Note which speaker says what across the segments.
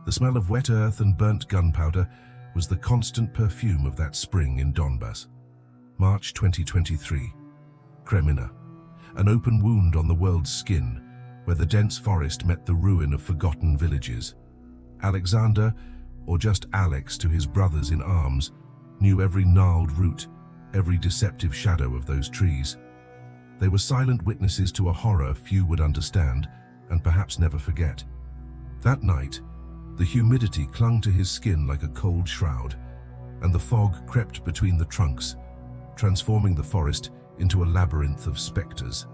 Speaker 1: The smell of wet earth and burnt gunpowder was the constant perfume of that spring in Donbass. March 2023. Kreminna, an open wound on the world's skin, where the dense forest met the ruin of forgotten villages. Alexander, or just Aleks to his brothers in arms, knew every gnarled root, every deceptive shadow of those trees. They were silent witnesses to a horror few would understand and perhaps never forget. That night, the humidity clung to his skin like a cold shroud, and the fog crept between the trunks, transforming the forest into a labyrinth of specters.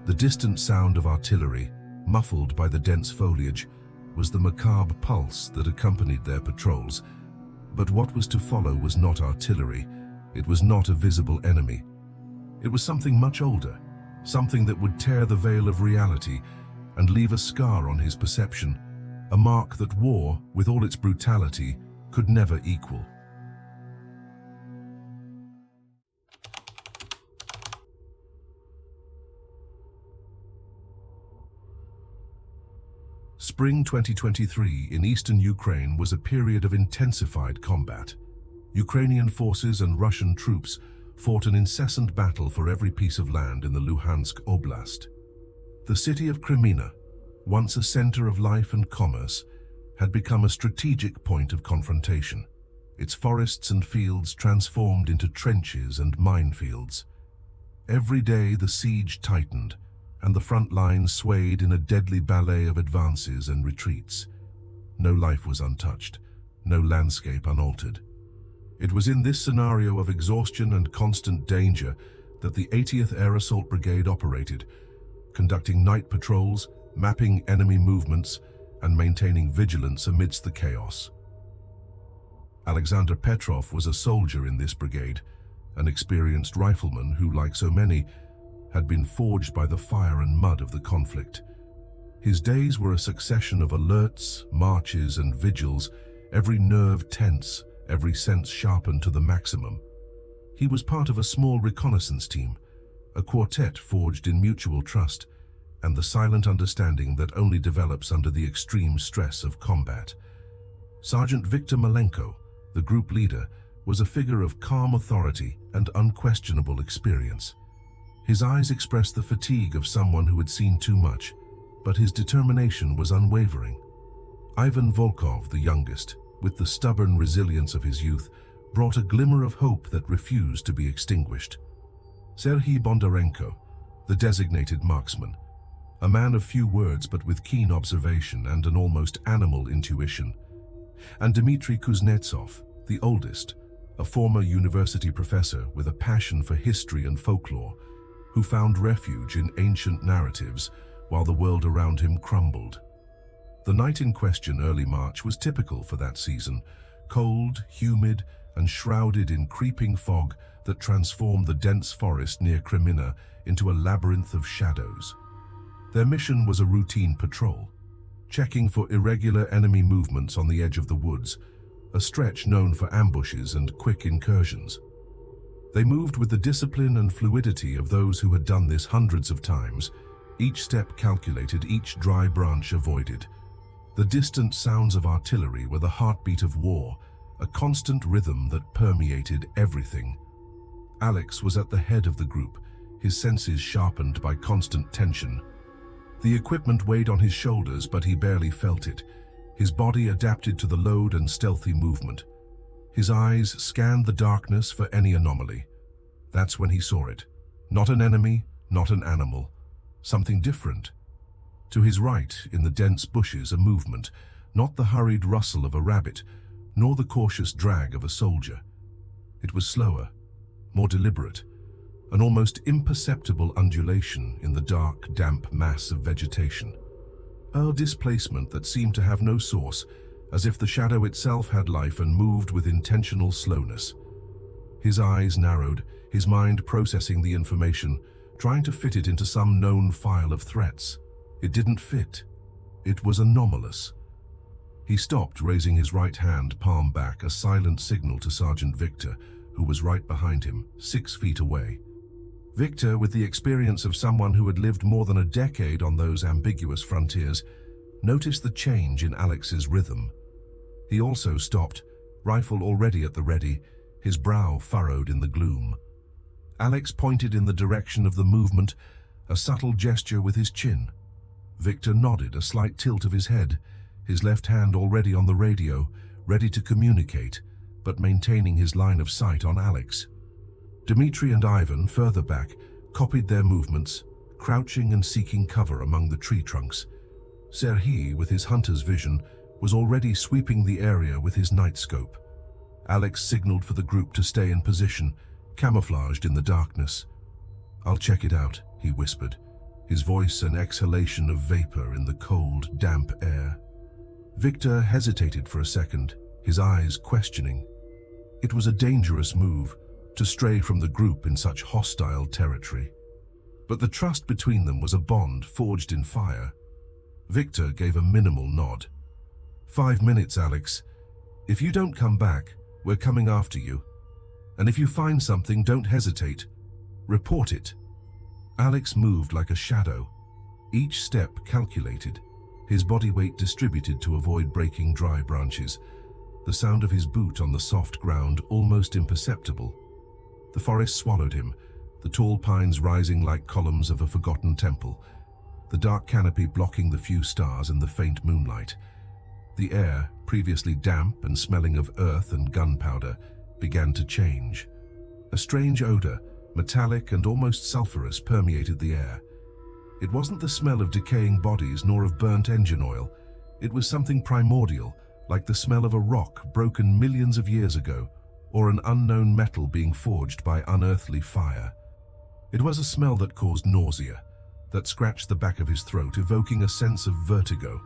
Speaker 1: The distant sound of artillery, muffled by the dense foliage, was the macabre pulse that accompanied their patrols. But what was to follow was not artillery. It was not a visible enemy. It was something much older, something that would tear the veil of reality and leave a scar on his perception, a mark that war, with all its brutality, could never equal. Spring 2023 in eastern Ukraine was a period of intensified combat. Ukrainian forces and Russian troops fought an incessant battle for every piece of land in the Luhansk oblast. The city of Kreminna, once a center of life and commerce, had become a strategic point of confrontation, its forests and fields transformed into trenches and minefields. Every day the siege tightened, and the front lines swayed in a deadly ballet of advances and retreats. No life was untouched, no landscape unaltered. It was in this scenario of exhaustion and constant danger that the 80th Air Assault Brigade operated, conducting night patrols, mapping enemy movements, and maintaining vigilance amidst the chaos. Alexander Petrov was a soldier in this brigade, an experienced rifleman who, like so many, had been forged by the fire and mud of the conflict. His days were a succession of alerts, marches, and vigils, every nerve tense, every sense sharpened to the maximum. He was part of a small reconnaissance team, a quartet forged in mutual trust, and the silent understanding that only develops under the extreme stress of combat. Sergeant Viktor Malenko, the group leader, was a figure of calm authority and unquestionable experience. His eyes expressed the fatigue of someone who had seen too much, but his determination was unwavering. Ivan Volkov, the youngest, with the stubborn resilience of his youth, brought a glimmer of hope that refused to be extinguished. Serhiy Bondarenko, the designated marksman, a man of few words but with keen observation and an almost animal intuition. And Dmitry Kuznetsov, the oldest, a former university professor with a passion for history and folklore, who found refuge in ancient narratives while the world around him crumbled. The night in question, early March, was typical for that season, cold, humid, and shrouded in creeping fog that transformed the dense forest near Kreminna into a labyrinth of shadows. Their mission was a routine patrol, checking for irregular enemy movements on the edge of the woods, a stretch known for ambushes and quick incursions. They moved with the discipline and fluidity of those who had done this hundreds of times, each step calculated, each dry branch avoided. The distant sounds of artillery were the heartbeat of war, a constant rhythm that permeated everything. Aleks was at the head of the group, his senses sharpened by constant tension. The equipment weighed on his shoulders, but he barely felt it. His body adapted to the load and stealthy movement. His eyes scanned the darkness for any anomaly. That's when he saw it. Not an enemy, not an animal. Something different. To his right, in the dense bushes, a movement, not the hurried rustle of a rabbit, nor the cautious drag of a soldier. It was slower, more deliberate, an almost imperceptible undulation in the dark, damp mass of vegetation. A displacement that seemed to have no source, as if the shadow itself had life and moved with intentional slowness. His eyes narrowed, his mind processing the information, trying to fit it into some known file of threats. It didn't fit. It was anomalous. He stopped, raising his right hand, palm back, a silent signal to Sergeant Viktor, who was right behind him, 6 feet away. Viktor, with the experience of someone who had lived more than a decade on those ambiguous frontiers, noticed the change in Alex's rhythm. He also stopped, rifle already at the ready, his brow furrowed in the gloom. Aleks pointed in the direction of the movement, a subtle gesture with his chin. Victor nodded, a slight tilt of his head, his left hand already on the radio, ready to communicate, but maintaining his line of sight on Aleks. Dmitri and Ivan, further back, copied their movements, crouching and seeking cover among the tree trunks. Serhiy, with his hunter's vision, was already sweeping the area with his night scope. Aleks signaled for the group to stay in position, camouflaged in the darkness. "I'll check it out," he whispered, his voice an exhalation of vapor in the cold, damp air. Victor hesitated for a second, his eyes questioning. It was a dangerous move, to stray from the group in such hostile territory. But the trust between them was a bond forged in fire. Victor gave a minimal nod. 5 minutes, Aleks. If you don't come back, we're coming after you. And if you find something, don't hesitate. Report it." Aleks moved like a shadow, each step calculated, his body weight distributed to avoid breaking dry branches, the sound of his boot on the soft ground almost imperceptible. The forest swallowed him, the tall pines rising like columns of a forgotten temple, the dark canopy blocking the few stars in the faint moonlight. The air, previously damp and smelling of earth and gunpowder, began to change. A strange odor, metallic and almost sulphurous, permeated the air. It wasn't the smell of decaying bodies nor of burnt engine oil. It was something primordial, like the smell of a rock broken millions of years ago, or an unknown metal being forged by unearthly fire. It was a smell that caused nausea, that scratched the back of his throat, evoking a sense of vertigo.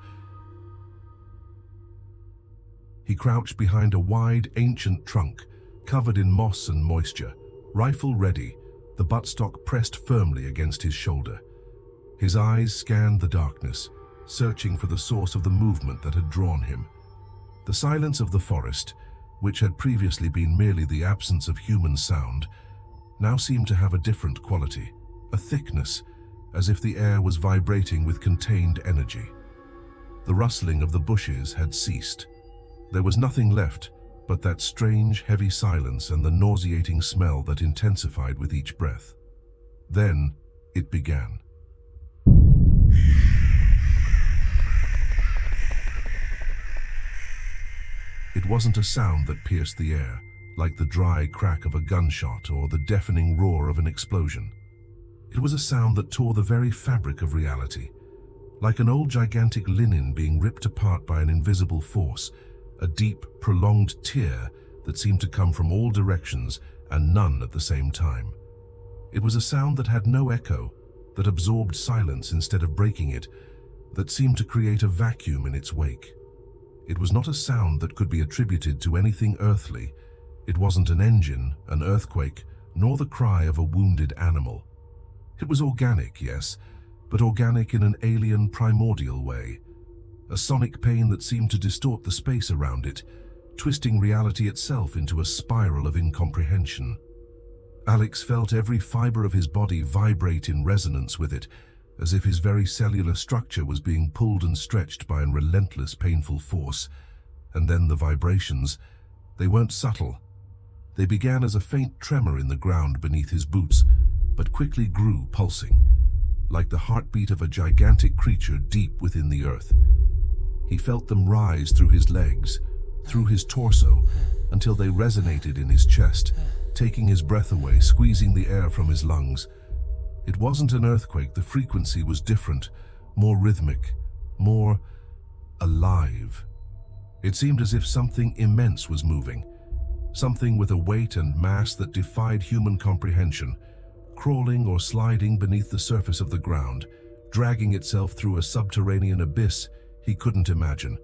Speaker 1: He crouched behind a wide, ancient trunk, covered in moss and moisture, rifle ready, the buttstock pressed firmly against his shoulder. His eyes scanned the darkness, searching for the source of the movement that had drawn him. The silence of the forest, which had previously been merely the absence of human sound, now seemed to have a different quality, a thickness, as if the air was vibrating with contained energy. The rustling of the bushes had ceased. There was nothing left but that strange, heavy silence and the nauseating smell that intensified with each breath. Then it began. It wasn't a sound that pierced the air, like the dry crack of a gunshot or the deafening roar of an explosion. It was a sound that tore the very fabric of reality, like an old gigantic linen being ripped apart by an invisible force, a deep, prolonged tear that seemed to come from all directions and none at the same time. It was a sound that had no echo, that absorbed silence instead of breaking it, that seemed to create a vacuum in its wake. It was not a sound that could be attributed to anything earthly. It wasn't an engine, an earthquake, nor the cry of a wounded animal. It was organic, yes, but organic in an alien, primordial way. A sonic pain that seemed to distort the space around it, twisting reality itself into a spiral of incomprehension. Aleks felt every fiber of his body vibrate in resonance with it, as if his very cellular structure was being pulled and stretched by a relentless, painful force. And then the vibrations, they weren't subtle. They began as a faint tremor in the ground beneath his boots, but quickly grew pulsing, like the heartbeat of a gigantic creature deep within the earth. He felt them rise through his legs, through his torso, until they resonated in his chest, taking his breath away, squeezing the air from his lungs. It wasn't an earthquake, the frequency was different, more rhythmic, more alive. It seemed as if something immense was moving, something with a weight and mass that defied human comprehension, crawling or sliding beneath the surface of the ground, dragging itself through a subterranean abyss he couldn't imagine.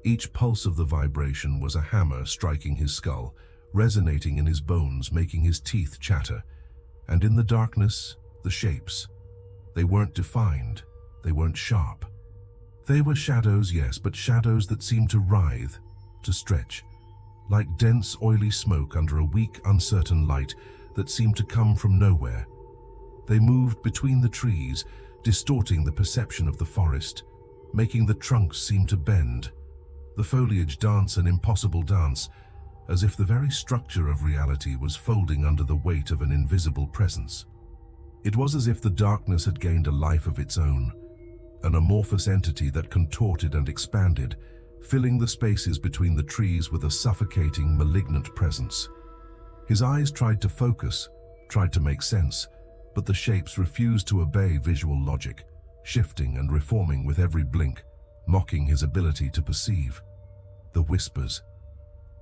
Speaker 1: Each pulse of the vibration was a hammer striking his skull, resonating in his bones, making his teeth chatter. And in the darkness, the shapes. They weren't defined, they weren't sharp. They were shadows, yes, but shadows that seemed to writhe, to stretch, like dense, oily smoke under a weak, uncertain light that seemed to come from nowhere. They moved between the trees, distorting the perception of the forest, making the trunks seem to bend. The foliage danced an impossible dance, as if the very structure of reality was folding under the weight of an invisible presence. It was as if the darkness had gained a life of its own, an amorphous entity that contorted and expanded, filling the spaces between the trees with a suffocating, malignant presence. His eyes tried to focus, tried to make sense, but the shapes refused to obey visual logic, shifting and reforming with every blink, mocking his ability to perceive. The whispers.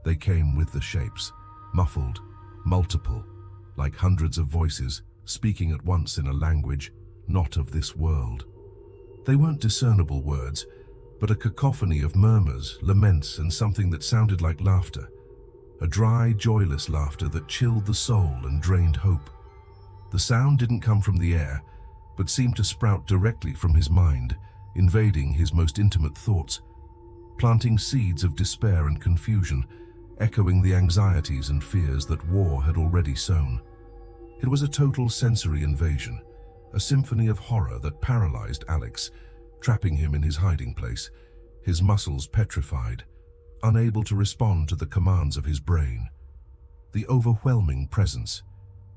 Speaker 1: They came with the shapes, muffled, multiple, like hundreds of voices, speaking at once in a language not of this world. They weren't discernible words, but a cacophony of murmurs, laments, and something that sounded like laughter. A dry, joyless laughter that chilled the soul and drained hope. The sound didn't come from the air, but seemed to sprout directly from his mind, invading his most intimate thoughts, planting seeds of despair and confusion, echoing the anxieties and fears that war had already sown. It was a total sensory invasion, a symphony of horror that paralyzed Aleks, trapping him in his hiding place, his muscles petrified, unable to respond to the commands of his brain. The overwhelming presence.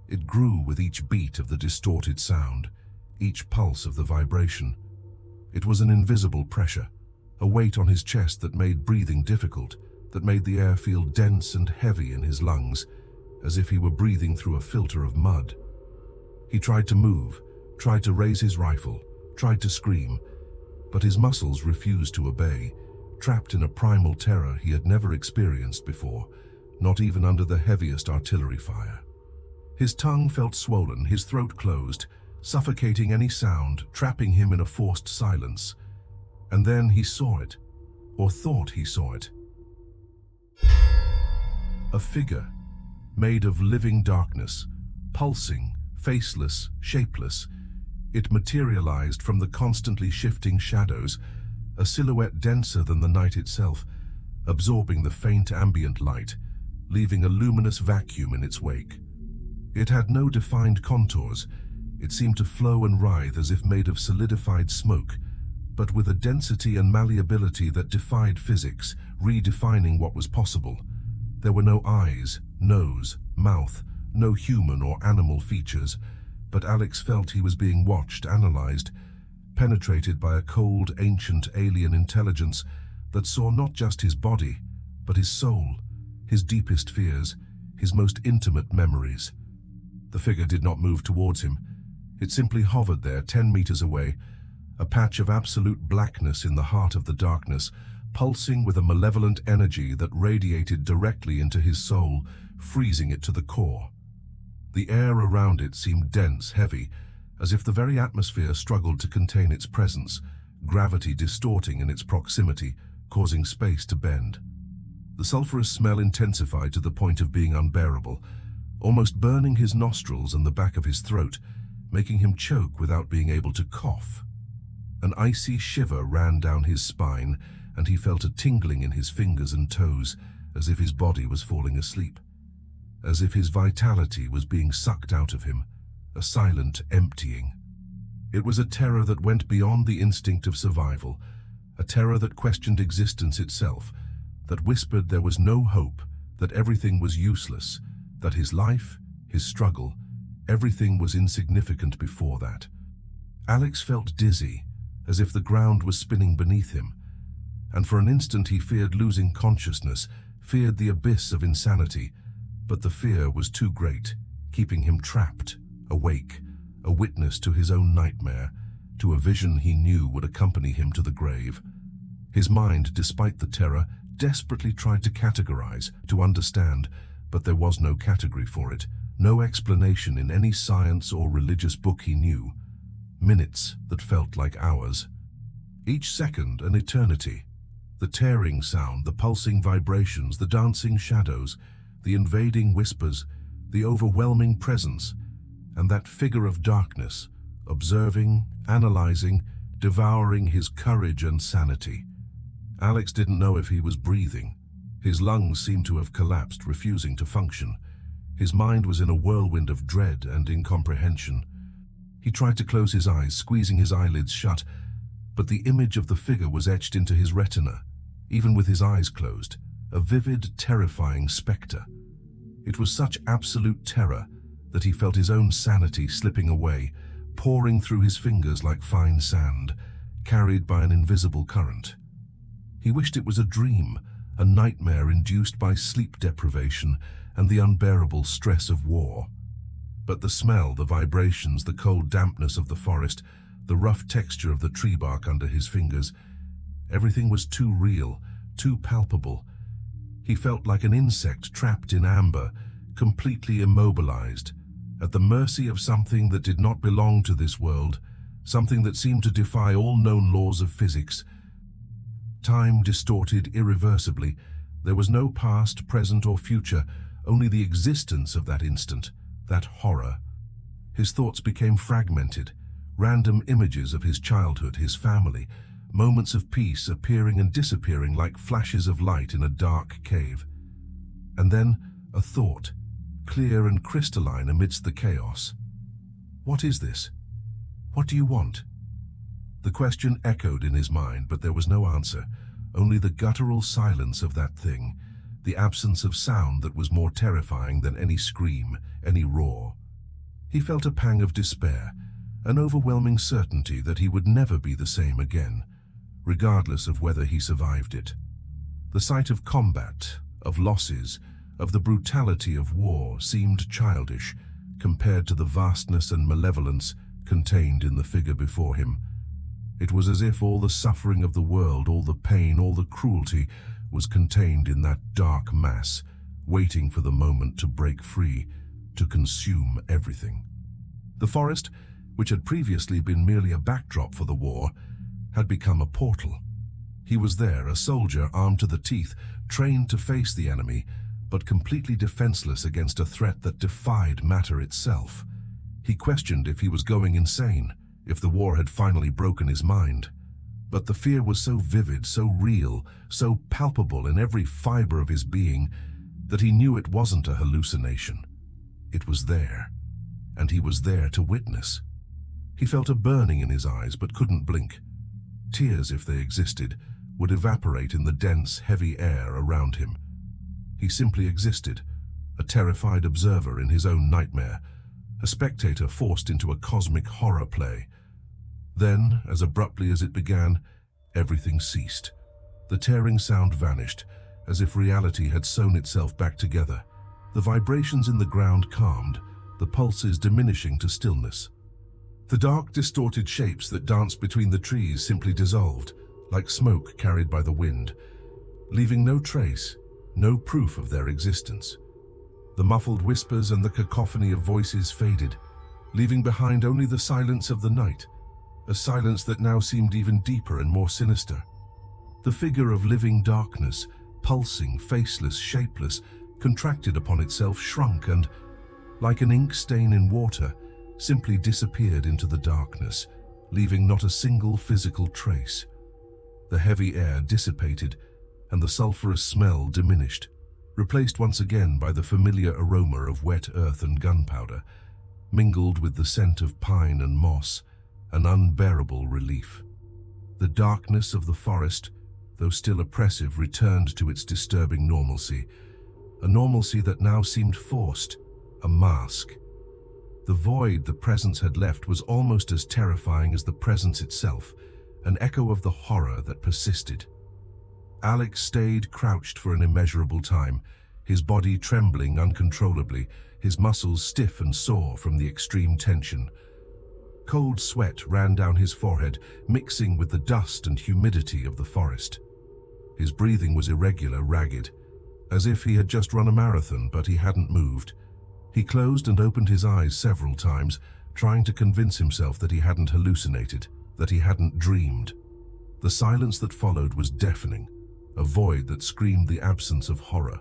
Speaker 1: It grew with each beat of the distorted sound, each pulse of the vibration. It was an invisible pressure, a weight on his chest that made breathing difficult, that made the air feel dense and heavy in his lungs, as if he were breathing through a filter of mud. He tried to move, tried to raise his rifle, tried to scream, but his muscles refused to obey, trapped in a primal terror he had never experienced before, not even under the heaviest artillery fire. His tongue felt swollen, his throat closed, suffocating any sound, trapping him in a forced silence. And then he saw it, or thought he saw it. A figure, made of living darkness, pulsing, faceless, shapeless. It materialized from the constantly shifting shadows, a silhouette denser than the night itself, absorbing the faint ambient light, leaving a luminous vacuum in its wake. It had no defined contours. It seemed to flow and writhe as if made of solidified smoke, but with a density and malleability that defied physics, redefining what was possible. There were no eyes, nose, mouth, no human or animal features, but Aleks felt he was being watched, analyzed, penetrated by a cold, ancient alien intelligence that saw not just his body, but his soul, his deepest fears, his most intimate memories. The figure did not move towards him. It simply hovered there, 10 meters away, a patch of absolute blackness in the heart of the darkness, pulsing with a malevolent energy that radiated directly into his soul, freezing it to the core. The air around it seemed dense, heavy, as if the very atmosphere struggled to contain its presence, gravity distorting in its proximity, causing space to bend. The sulfurous smell intensified to the point of being unbearable, almost burning his nostrils and the back of his throat, making him choke without being able to cough. An icy shiver ran down his spine, and he felt a tingling in his fingers and toes, as if his body was falling asleep, as if his vitality was being sucked out of him, a silent emptying. It was a terror that went beyond the instinct of survival, a terror that questioned existence itself, that whispered there was no hope, that everything was useless, that his life, his struggle, everything was insignificant before that. Aleks felt dizzy, as if the ground was spinning beneath him, and for an instant he feared losing consciousness, feared the abyss of insanity, but the fear was too great, keeping him trapped, awake, a witness to his own nightmare, to a vision he knew would accompany him to the grave. His mind, despite the terror, desperately tried to categorize, to understand, but there was no category for it, no explanation in any science or religious book he knew. Minutes that felt like hours. Each second an eternity. The tearing sound, the pulsing vibrations, the dancing shadows, the invading whispers, the overwhelming presence, and that figure of darkness, observing, analyzing, devouring his courage and sanity. Aleks didn't know if he was breathing. His lungs seemed to have collapsed, refusing to function. His mind was in a whirlwind of dread and incomprehension. He tried to close his eyes, squeezing his eyelids shut, but the image of the figure was etched into his retina, even with his eyes closed, a vivid, terrifying spectre. It was such absolute terror that he felt his own sanity slipping away, pouring through his fingers like fine sand, carried by an invisible current. He wished it was a dream, a nightmare induced by sleep deprivation and the unbearable stress of war. But the smell, the vibrations, the cold dampness of the forest, the rough texture of the tree bark under his fingers, everything was too real, too palpable. He felt like an insect trapped in amber, completely immobilized, at the mercy of something that did not belong to this world, something that seemed to defy all known laws of physics. Time distorted irreversibly. There was no past, present, or future, only the existence of that instant, that horror. His thoughts became fragmented, random images of his childhood, his family, moments of peace appearing and disappearing like flashes of light in a dark cave. And then a thought, clear and crystalline amidst the chaos. What is this? What do you want? The question echoed in his mind, but there was no answer, only the guttural silence of that thing, the absence of sound that was more terrifying than any scream, any roar. He felt a pang of despair, an overwhelming certainty that he would never be the same again, regardless of whether he survived it. The sight of combat, of losses, of the brutality of war seemed childish compared to the vastness and malevolence contained in the figure before him. It was as if all the suffering of the world, all the pain, all the cruelty was contained in that dark mass, waiting for the moment to break free, to consume everything. The forest, which had previously been merely a backdrop for the war, had become a portal. He was there, a soldier armed to the teeth, trained to face the enemy, but completely defenseless against a threat that defied matter itself. He questioned if he was going insane, if the war had finally broken his mind. But the fear was so vivid, so real, so palpable in every fiber of his being, that he knew it wasn't a hallucination. It was there, and he was there to witness. He felt a burning in his eyes but couldn't blink. Tears, if they existed, would evaporate in the dense, heavy air around him. He simply existed, a terrified observer in his own nightmare, a spectator forced into a cosmic horror play. Then, as abruptly as it began, everything ceased. The tearing sound vanished, as if reality had sewn itself back together. The vibrations in the ground calmed, the pulses diminishing to stillness. The dark, distorted shapes that danced between the trees simply dissolved, like smoke carried by the wind, leaving no trace, no proof of their existence. The muffled whispers and the cacophony of voices faded, leaving behind only the silence of the night, a silence that now seemed even deeper and more sinister. The figure of living darkness, pulsing, faceless, shapeless, contracted upon itself, shrunk, and, like an ink stain in water, simply disappeared into the darkness, leaving not a single physical trace. The heavy air dissipated, and the sulphurous smell diminished, replaced once again by the familiar aroma of wet earth and gunpowder, mingled with the scent of pine and moss, an unbearable relief. The darkness of the forest, though still oppressive, returned to its disturbing normalcy, a normalcy that now seemed forced, a mask. The void the presence had left was almost as terrifying as the presence itself, an echo of the horror that persisted. Aleks stayed crouched for an immeasurable time, his body trembling uncontrollably, his muscles stiff and sore from the extreme tension. Cold sweat ran down his forehead, mixing with the dust and humidity of the forest. His breathing was irregular, ragged, as if he had just run a marathon, but he hadn't moved. He closed and opened his eyes several times, trying to convince himself that he hadn't hallucinated, that he hadn't dreamed. The silence that followed was deafening, a void that screamed the absence of horror,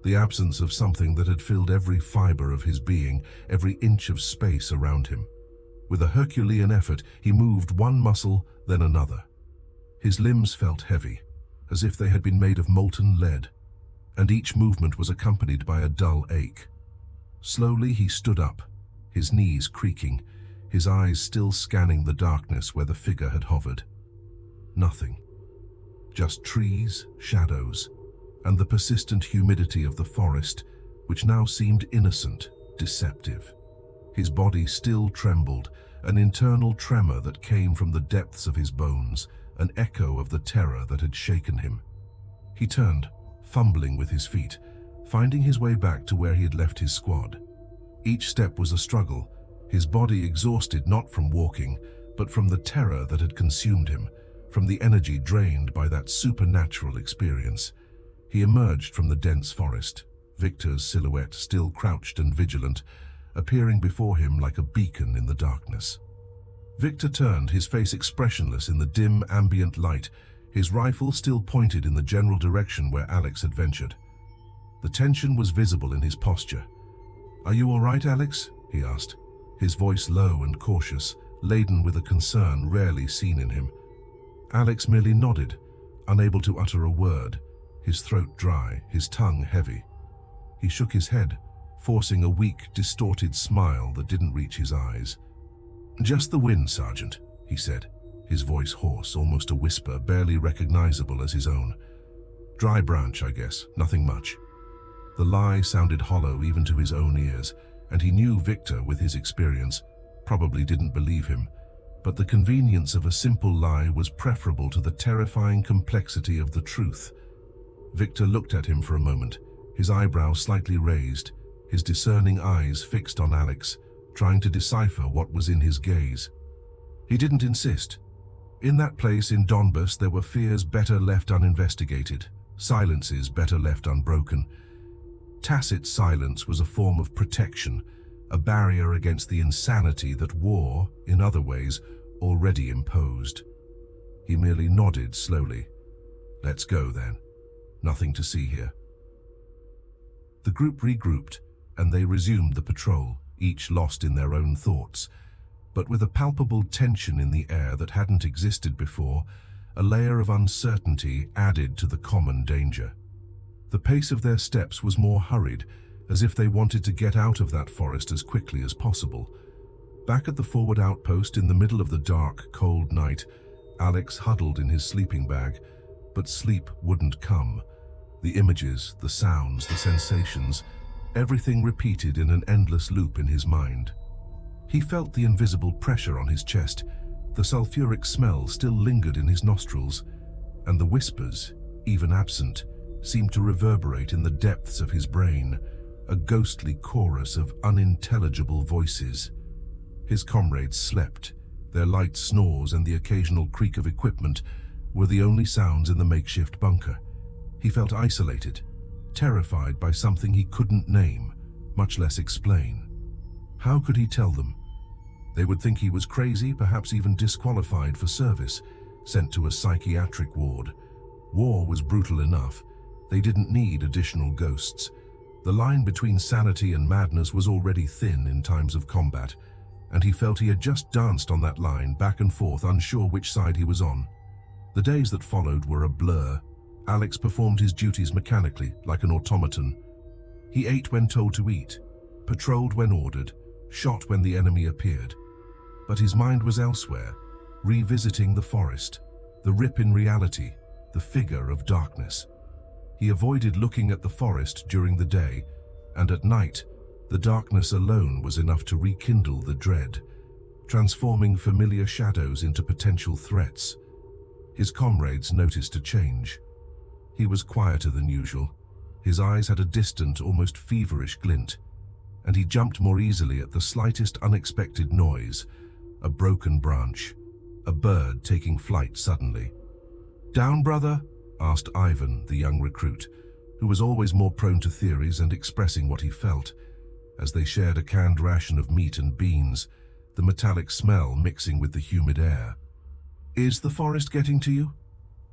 Speaker 1: the absence of something that had filled every fiber of his being, every inch of space around him. With a Herculean effort, he moved one muscle, then another. His limbs felt heavy, as if they had been made of molten lead, and each movement was accompanied by a dull ache. Slowly he stood up, his knees creaking, his eyes still scanning the darkness where the figure had hovered. Nothing. just trees, shadows, and the persistent humidity of the forest, which now seemed innocent, deceptive. His body still trembled, an internal tremor that came from the depths of his bones, an echo of the terror that had shaken him. He turned, fumbling with his feet, finding his way back to where he had left his squad. Each step was a struggle, his body exhausted not from walking, but from the terror that had consumed him, from the energy drained by that supernatural experience. He emerged from the dense forest, Victor's silhouette still crouched and vigilant, appearing before him like a beacon in the darkness. Victor turned, his face expressionless in the dim, ambient light, his rifle still pointed in the general direction where Aleks had ventured. The tension was visible in his posture. "Are you all right, Aleks?" he asked, his voice low and cautious, laden with a concern rarely seen in him. Aleks merely nodded, unable to utter a word, his throat dry, his tongue heavy. He shook his head, forcing a weak, distorted smile that didn't reach his eyes. "Just the wind, Sergeant," he said, his voice hoarse, almost a whisper, barely recognizable as his own. "Dry branch, I guess, nothing much." The lie sounded hollow even to his own ears, and he knew Victor, with his experience, probably didn't believe him. But the convenience of a simple lie was preferable to the terrifying complexity of the truth. Victor looked at him for a moment, his eyebrows slightly raised, his discerning eyes fixed on Aleks, trying to decipher what was in his gaze. He didn't insist. In that place in Donbass there were fears better left uninvestigated, silences better left unbroken. Tacit silence was a form of protection, a barrier against the insanity that war, in other ways, already imposed. He merely nodded slowly. "Let's go, then. Nothing to see here." The group regrouped, and they resumed the patrol, each lost in their own thoughts, but with a palpable tension in the air that hadn't existed before, a layer of uncertainty added to the common danger. The pace of their steps was more hurried, as if they wanted to get out of that forest as quickly as possible. Back at the forward outpost in the middle of the dark, cold night, Aleks huddled in his sleeping bag, but sleep wouldn't come. The images, the sounds, the sensations, everything repeated in an endless loop in his mind. He felt the invisible pressure on his chest, the sulfuric smell still lingered in his nostrils, and the whispers, even absent, seemed to reverberate in the depths of his brain, a ghostly chorus of unintelligible voices. His comrades slept. Their light snores and the occasional creak of equipment were the only sounds in the makeshift bunker. He felt isolated, terrified by something he couldn't name, much less explain. How could he tell them? They would think he was crazy, perhaps even disqualified for service, sent to a psychiatric ward. War was brutal enough. They didn't need additional ghosts. The line between sanity and madness was already thin in times of combat, and he felt he had just danced on that line back and forth, unsure which side he was on. The days that followed were a blur. Aleks performed his duties mechanically, like an automaton. He ate when told to eat, patrolled when ordered, shot when the enemy appeared. But his mind was elsewhere, revisiting the forest, the rip in reality, the figure of darkness. He avoided looking at the forest during the day, and at night, the darkness alone was enough to rekindle the dread, transforming familiar shadows into potential threats. His comrades noticed a change. He was quieter than usual. His eyes had a distant, almost feverish glint, and he jumped more easily at the slightest unexpected noise, a broken branch, a bird taking flight suddenly. "Down, brother?" asked Ivan, the young recruit, who was always more prone to theories and expressing what he felt. As they shared a canned ration of meat and beans, the metallic smell mixing with the humid air. "Is the forest getting to you?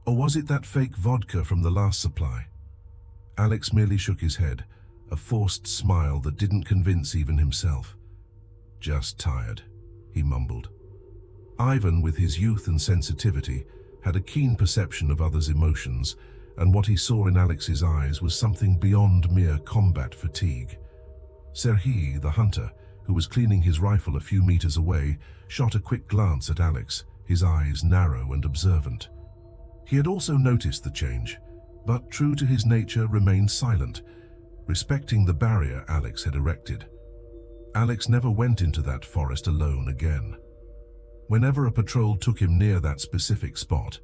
Speaker 1: Or was it that fake vodka from the last supply?" Aleks merely shook his head, a forced smile that didn't convince even himself. "Just tired," he mumbled. Ivan, with his youth and sensitivity, had a keen perception of others' emotions, and what he saw in Alex's eyes was something beyond mere combat fatigue. Serhiy, the hunter, who was cleaning his rifle a few meters away, shot a quick glance at Aleks, his eyes narrow and observant. He had also noticed the change, but true to his nature remained silent, respecting the barrier Aleks had erected. Aleks never went into that forest alone again. Whenever a patrol took him near that specific spot,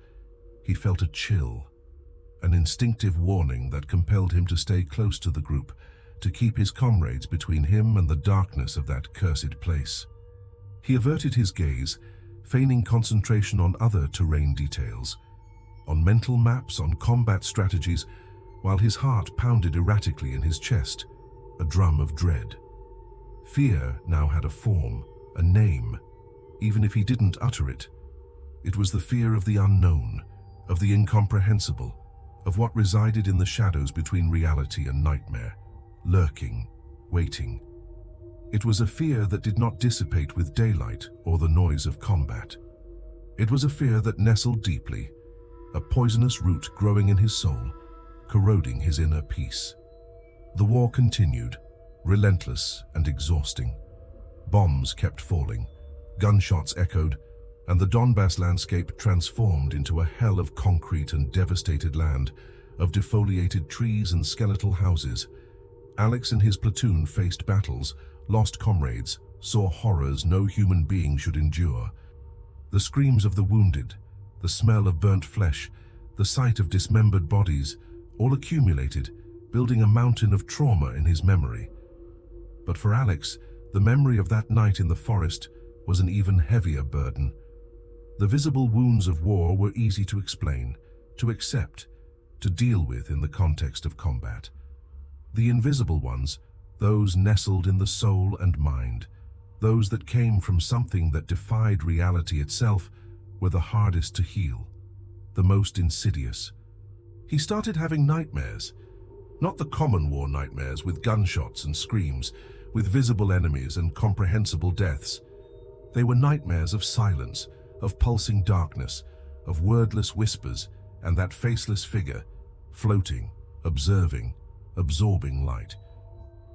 Speaker 1: he felt a chill, an instinctive warning that compelled him to stay close to the group, to keep his comrades between him and the darkness of that cursed place. He averted his gaze, feigning concentration on other terrain details, on mental maps, on combat strategies, while his heart pounded erratically in his chest, a drum of dread. Fear now had a form, a name, even if he didn't utter it. It was the fear of the unknown, of the incomprehensible, of what resided in the shadows between reality and nightmare, lurking, waiting. It was a fear that did not dissipate with daylight or the noise of combat. It was a fear that nestled deeply, a poisonous root growing in his soul, corroding his inner peace. The war continued, relentless and exhausting. Bombs kept falling, gunshots echoed, and the Donbass landscape transformed into a hell of concrete and devastated land, of defoliated trees and skeletal houses. Aleks and his platoon faced battles, lost comrades, saw horrors no human being should endure. The screams of the wounded, the smell of burnt flesh, the sight of dismembered bodies, all accumulated, building a mountain of trauma in his memory. But for Aleks, the memory of that night in the forest was an even heavier burden. The visible wounds of war were easy to explain, to accept, to deal with in the context of combat. The invisible ones, those nestled in the soul and mind, those that came from something that defied reality itself, were the hardest to heal, the most insidious. He started having nightmares, not the common war nightmares with gunshots and screams, with visible enemies and comprehensible deaths. They were nightmares of silence, of pulsing darkness, of wordless whispers, and that faceless figure, floating, observing, absorbing light.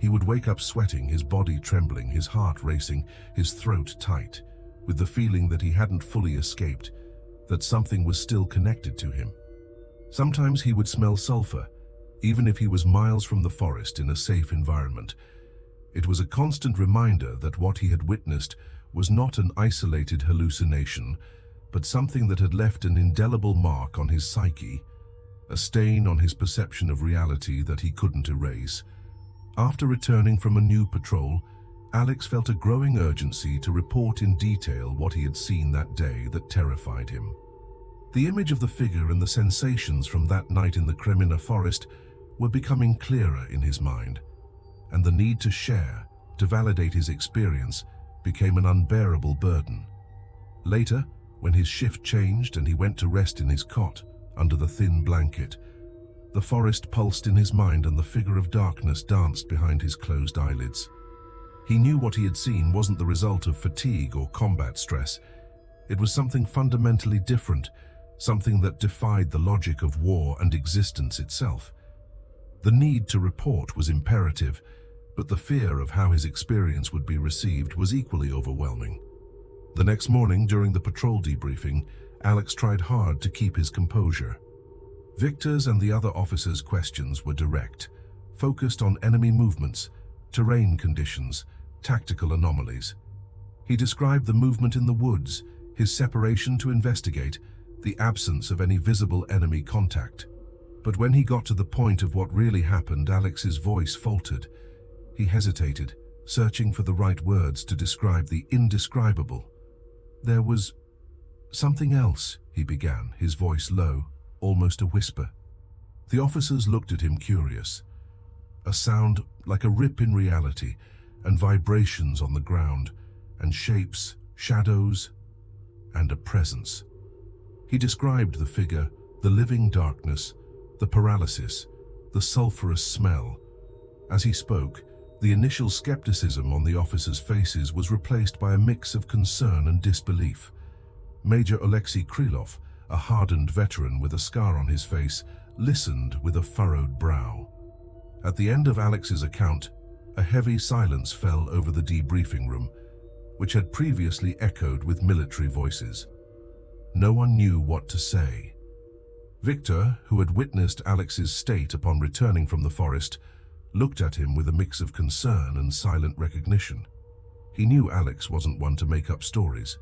Speaker 1: He would wake up sweating, his body trembling, his heart racing, his throat tight, with the feeling that he hadn't fully escaped, that something was still connected to him. Sometimes he would smell sulfur, even if he was miles from the forest in a safe environment. It was a constant reminder that what he had witnessed was not an isolated hallucination, but something that had left an indelible mark on his psyche, a stain on his perception of reality that he couldn't erase. After returning from a new patrol, Aleks felt a growing urgency to report in detail what he had seen that day that terrified him. The image of the figure and the sensations from that night in the Kreminna forest were becoming clearer in his mind, and the need to share, to validate his experience, became an unbearable burden. Later, when his shift changed and he went to rest in his cot, under the thin blanket, the forest pulsed in his mind and the figure of darkness danced behind his closed eyelids. He knew what he had seen wasn't the result of fatigue or combat stress. It was something fundamentally different, something that defied the logic of war and existence itself. The need to report was imperative, but the fear of how his experience would be received was equally overwhelming. The next morning, during the patrol debriefing, Aleks tried hard to keep his composure. Victor's and the other officers' questions were direct, focused on enemy movements, terrain conditions, tactical anomalies. He described the movement in the woods, his separation to investigate, the absence of any visible enemy contact. But when he got to the point of what really happened, Alex's voice faltered. He hesitated, searching for the right words to describe the indescribable. There was something else, he began, his voice low, almost a whisper. The officers looked at him curious. A sound like a rip in reality, and vibrations on the ground, and shapes, shadows, and a presence. He described the figure, the living darkness, the paralysis, the sulphurous smell. As he spoke, the initial skepticism on the officers' faces was replaced by a mix of concern and disbelief. Major Alexei Krylov, a hardened veteran with a scar on his face, listened with a furrowed brow. At the end of Alex's account, a heavy silence fell over the debriefing room, which had previously echoed with military voices. No one knew what to say. Victor, who had witnessed Alex's state upon returning from the forest, looked at him with a mix of concern and silent recognition. He knew Aleks wasn't one to make up stories.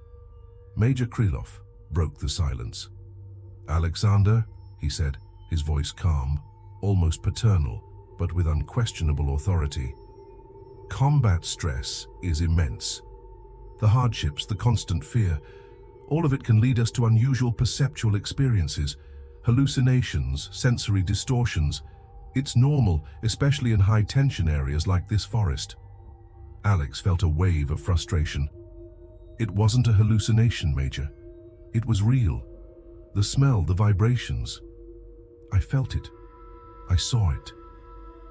Speaker 1: Major Krylov broke the silence. "Alexander," he said, his voice calm, almost paternal, but with unquestionable authority. "Combat stress is immense. The hardships, the constant fear, all of it can lead us to unusual perceptual experiences, hallucinations, sensory distortions. It's normal, especially in high-tension areas like this forest." Aleks felt a wave of frustration. "It wasn't a hallucination, Major. It was real. The smell, the vibrations. I felt it. I saw it."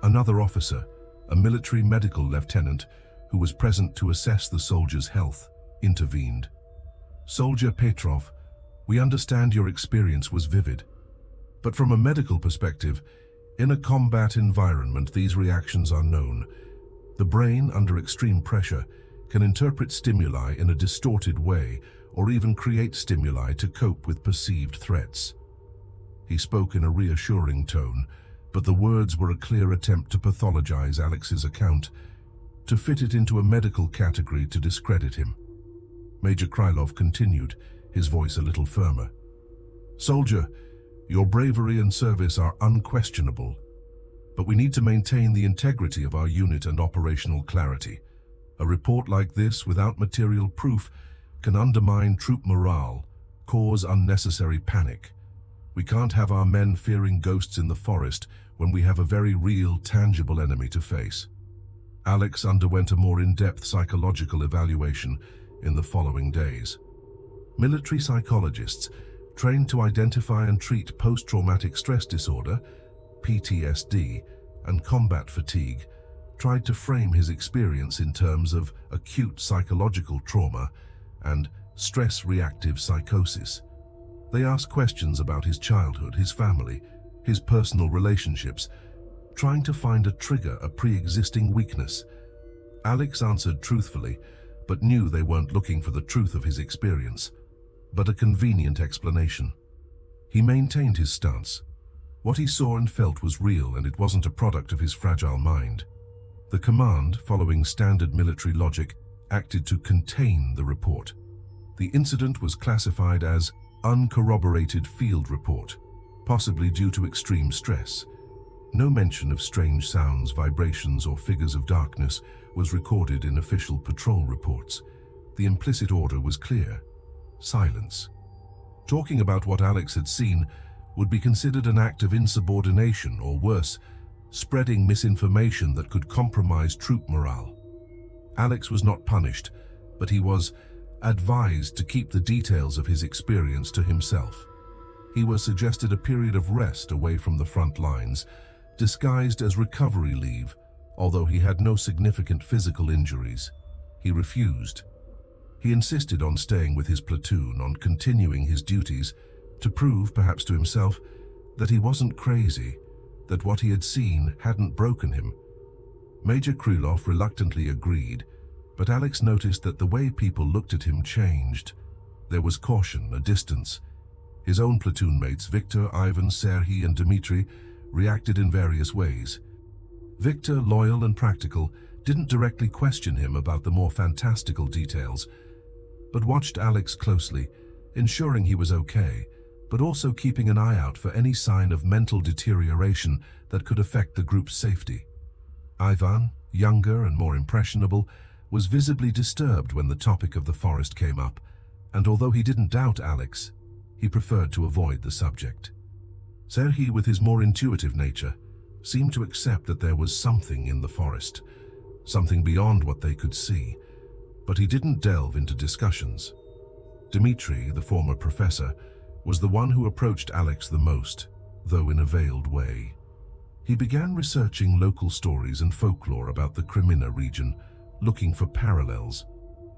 Speaker 1: Another officer, a military medical lieutenant who was present to assess the soldier's health, intervened. "Soldier Petrov, we understand your experience was vivid. But from a medical perspective, in a combat environment, these reactions are known. The brain, under extreme pressure, can interpret stimuli in a distorted way or even create stimuli to cope with perceived threats." He spoke in a reassuring tone, but the words were a clear attempt to pathologize Alex's account, to fit it into a medical category to discredit him. Major Krylov continued, his voice a little firmer. "Soldier, your bravery and service are unquestionable, but we need to maintain the integrity of our unit and operational clarity. A report like this, without material proof, can undermine troop morale, cause unnecessary panic. We can't have our men fearing ghosts in the forest when we have a very real, tangible enemy to face." Aleks underwent a more in-depth psychological evaluation in the following days. Military psychologists, trained to identify and treat post-traumatic stress disorder, PTSD, and combat fatigue, tried to frame his experience in terms of acute psychological trauma and stress-reactive psychosis. They asked questions about his childhood, his family, his personal relationships, trying to find a trigger, a pre-existing weakness. Aleks answered truthfully, but knew they weren't looking for the truth of his experience, but a convenient explanation. He maintained his stance. What he saw and felt was real, and it wasn't a product of his fragile mind. The command, following standard military logic, acted to contain the report. The incident was classified as uncorroborated field report, possibly due to extreme stress. No mention of strange sounds, vibrations, or figures of darkness was recorded in official patrol reports. The implicit order was clear: silence. Talking about what Aleks had seen would be considered an act of insubordination, or worse, spreading misinformation that could compromise troop morale. Aleks was not punished, but he was advised to keep the details of his experience to himself. He was suggested a period of rest away from the front lines, disguised as recovery leave, although he had no significant physical injuries. He refused. He insisted on staying with his platoon, on continuing his duties, to prove, perhaps to himself, that he wasn't crazy, that what he had seen hadn't broken him. Major Krylov reluctantly agreed, but Aleks noticed that the way people looked at him changed. There was caution, a distance. His own platoon mates, Victor, Ivan, Serhiy, and Dmitry, reacted in various ways. Victor, loyal and practical, didn't directly question him about the more fantastical details, but watched Aleks closely, ensuring he was okay, but also keeping an eye out for any sign of mental deterioration that could affect the group's safety. Ivan, younger and more impressionable, was visibly disturbed when the topic of the forest came up, and although he didn't doubt Aleks, he preferred to avoid the subject. Serhiy, with his more intuitive nature, seemed to accept that there was something in the forest, something beyond what they could see, but he didn't delve into discussions. Dmitry, the former professor, was the one who approached Aleks the most, though in a veiled way. He began researching local stories and folklore about the Kreminna region, looking for parallels.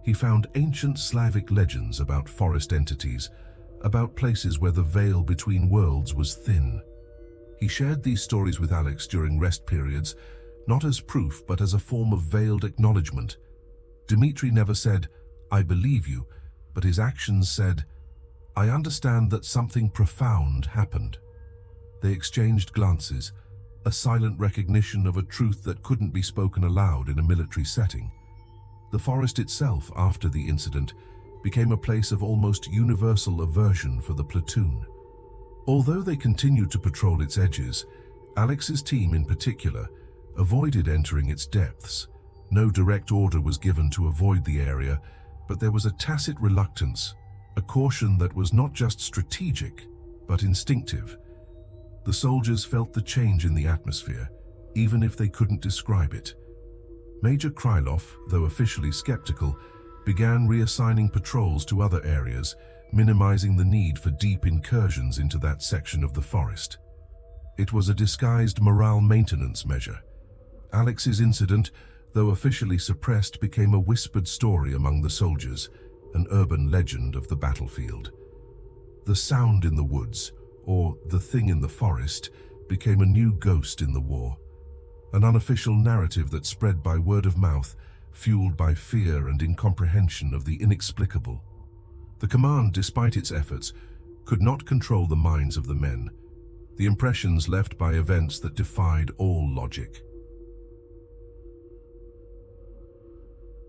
Speaker 1: He found ancient Slavic legends about forest entities, about places where the veil between worlds was thin. He shared these stories with Aleks during rest periods, not as proof but as a form of veiled acknowledgement. Dmitry never said, "I believe you," but his actions said, "I understand that something profound happened." They exchanged glances, a silent recognition of a truth that couldn't be spoken aloud in a military setting. The forest itself, after the incident, became a place of almost universal aversion for the platoon. Although they continued to patrol its edges, Aleks's team in particular avoided entering its depths. No direct order was given to avoid the area, but there was a tacit reluctance, a caution that was not just strategic, but instinctive. The soldiers felt the change in the atmosphere, even if they couldn't describe it. Major Krylov, though officially skeptical, began reassigning patrols to other areas, minimizing the need for deep incursions into that section of the forest. It was a disguised morale maintenance measure. Aleks's incident, though officially suppressed, became a whispered story among the soldiers, an urban legend of the battlefield. The sound in the woods, or the thing in the forest, became a new ghost in the war, an unofficial narrative that spread by word of mouth, fueled by fear and incomprehension of the inexplicable. The command, despite its efforts, could not control the minds of the men, the impressions left by events that defied all logic.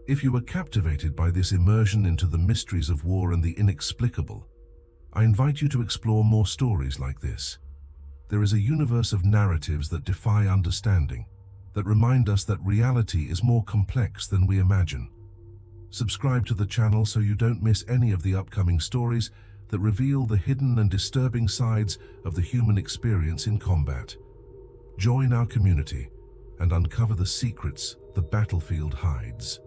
Speaker 1: If you were captivated by this immersion into the mysteries of war and the inexplicable, I invite you to explore more stories like this. There is a universe of narratives that defy understanding, that remind us that reality is more complex than we imagine. Subscribe to the channel so you don't miss any of the upcoming stories that reveal the hidden and disturbing sides of the human experience in combat. Join our community and uncover the secrets the battlefield hides.